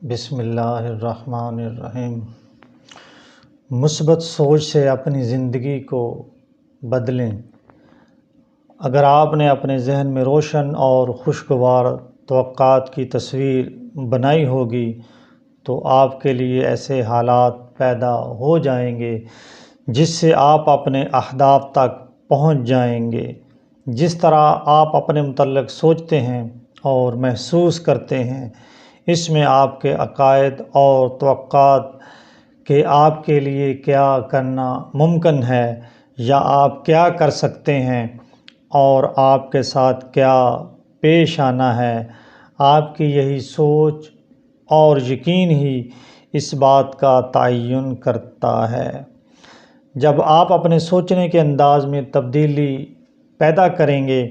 بسم اللہ الرحمن الرحیم۔ مثبت سوچ سے اپنی زندگی کو بدلیں۔ اگر آپ نے اپنے ذہن میں روشن اور خوشگوار توقعات کی تصویر بنائی ہوگی تو آپ کے لیے ایسے حالات پیدا ہو جائیں گے جس سے آپ اپنے اہداف تک پہنچ جائیں گے۔ جس طرح آپ اپنے متعلق سوچتے ہیں اور محسوس کرتے ہیں، اس میں آپ کے عقائد اور توقعات کہ آپ کے لیے کیا کرنا ممکن ہے یا آپ کیا کر سکتے ہیں اور آپ کے ساتھ کیا پیش آنا ہے، آپ کی یہی سوچ اور یقین ہی اس بات کا تعین کرتا ہے۔ جب آپ اپنے سوچنے کے انداز میں تبدیلی پیدا کریں گے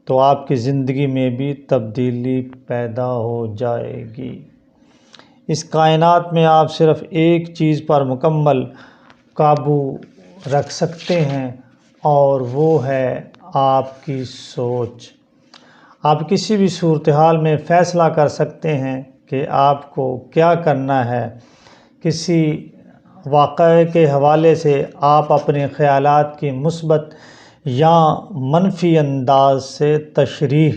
تو آپ کی زندگی میں بھی تبدیلی پیدا ہو جائے گی۔ اس کائنات میں آپ صرف ایک چیز پر مکمل قابو رکھ سکتے ہیں اور وہ ہے آپ کی سوچ۔ آپ کسی بھی صورتحال میں فیصلہ کر سکتے ہیں کہ آپ کو کیا کرنا ہے۔ کسی واقعے کے حوالے سے آپ اپنے خیالات کی مثبت یا منفی انداز سے تشریح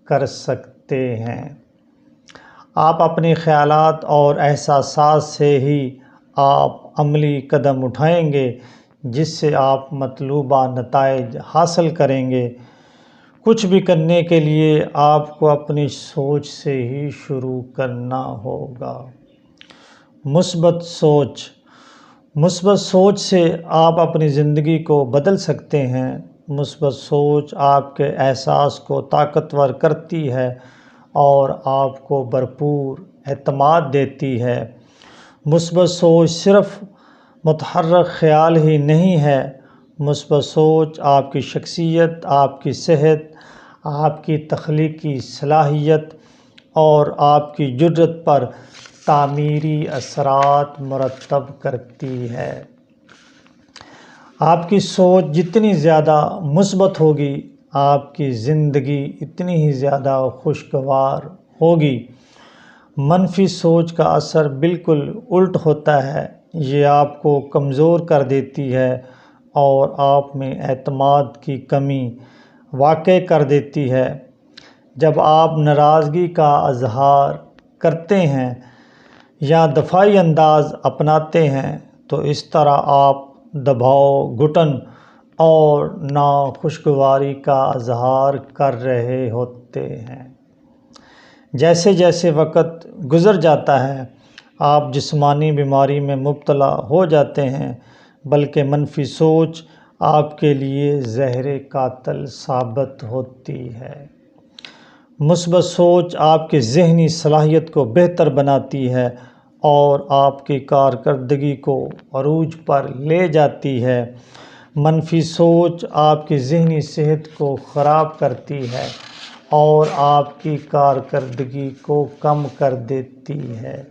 کر سکتے ہیں۔ آپ اپنے خیالات اور احساسات سے ہی آپ عملی قدم اٹھائیں گے جس سے آپ مطلوبہ نتائج حاصل کریں گے۔ کچھ بھی کرنے کے لیے آپ کو اپنی سوچ سے ہی شروع کرنا ہوگا۔ مثبت سوچ۔ مثبت سوچ سے آپ اپنی زندگی کو بدل سکتے ہیں۔ مثبت سوچ آپ کے احساس کو طاقتور کرتی ہے اور آپ کو بھرپور اعتماد دیتی ہے۔ مثبت سوچ صرف متحرک خیال ہی نہیں ہے۔ مثبت سوچ آپ کی شخصیت، آپ کی صحت، آپ کی تخلیقی صلاحیت اور آپ کی جرأت پر تعمیری اثرات مرتب کرتی ہے۔ آپ کی سوچ جتنی زیادہ مثبت ہوگی، آپ کی زندگی اتنی ہی زیادہ خوشگوار ہوگی۔ منفی سوچ کا اثر بالکل الٹ ہوتا ہے۔ یہ آپ کو کمزور کر دیتی ہے اور آپ میں اعتماد کی کمی واقع کر دیتی ہے۔ جب آپ ناراضگی کا اظہار کرتے ہیں یا دفاعی انداز اپناتے ہیں تو اس طرح آپ دباؤ، گھٹن اور ناخوشگواری کا اظہار کر رہے ہوتے ہیں۔ جیسے جیسے وقت گزر جاتا ہے، آپ جسمانی بیماری میں مبتلا ہو جاتے ہیں، بلکہ منفی سوچ آپ کے لیے زہر قاتل ثابت ہوتی ہے۔ مثبت سوچ آپ کی ذہنی صلاحیت کو بہتر بناتی ہے اور آپ کی کارکردگی کو عروج پر لے جاتی ہے۔ منفی سوچ آپ کی ذہنی صحت کو خراب کرتی ہے اور آپ کی کارکردگی کو کم کر دیتی ہے۔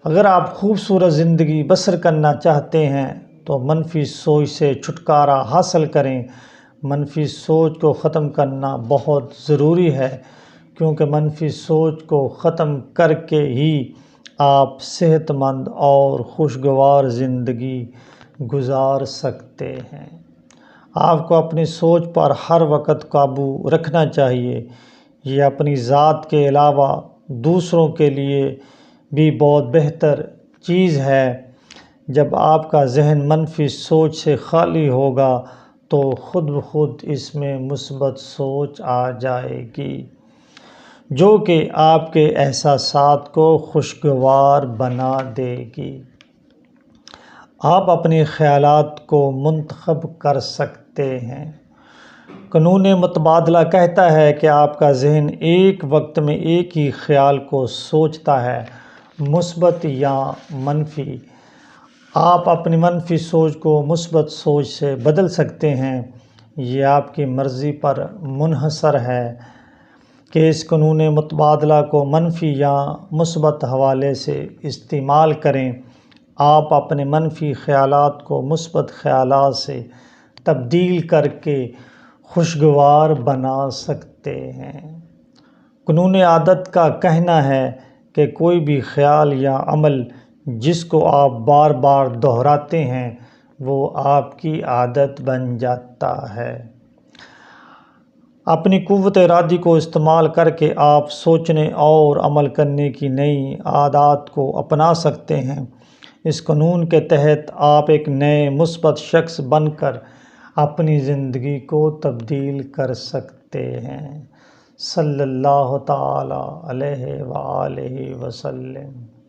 اگر آپ خوبصورت زندگی بسر کرنا چاہتے ہیں تو منفی سوچ سے چھٹکارا حاصل کریں۔ منفی سوچ کو ختم کرنا بہت ضروری ہے کیونکہ منفی سوچ کو ختم کر کے ہی آپ صحت مند اور خوشگوار زندگی گزار سکتے ہیں۔ آپ کو اپنی سوچ پر ہر وقت قابو رکھنا چاہیے۔ یہ اپنی ذات کے علاوہ دوسروں کے لیے بھی بہت بہتر چیز ہے۔ جب آپ کا ذہن منفی سوچ سے خالی ہوگا تو خود بخود اس میں مثبت سوچ آ جائے گی جو کہ آپ کے احساسات کو خوشگوار بنا دے گی۔ آپ اپنے خیالات کو منتخب کر سکتے ہیں۔ قانون متبادلہ کہتا ہے کہ آپ کا ذہن ایک وقت میں ایک ہی خیال کو سوچتا ہے، مثبت یا منفی۔ آپ اپنی منفی سوچ کو مثبت سوچ سے بدل سکتے ہیں۔ یہ آپ کی مرضی پر منحصر ہے کہ اس قانون متبادلہ کو منفی یا مثبت حوالے سے استعمال کریں۔ آپ اپنے منفی خیالات کو مثبت خیالات سے تبدیل کر کے خوشگوار بنا سکتے ہیں۔ قانون عادت کا کہنا ہے کہ کہ کوئی بھی خیال یا عمل جس کو آپ بار بار دہراتے ہیں وہ آپ کی عادت بن جاتا ہے۔ اپنی قوت ارادی کو استعمال کر کے آپ سوچنے اور عمل کرنے کی نئی عادات کو اپنا سکتے ہیں۔ اس قانون کے تحت آپ ایک نئے مثبت شخص بن کر اپنی زندگی کو تبدیل کر سکتے ہیں۔ صلی اللہ تعالی علیہ وآلہ وسلم۔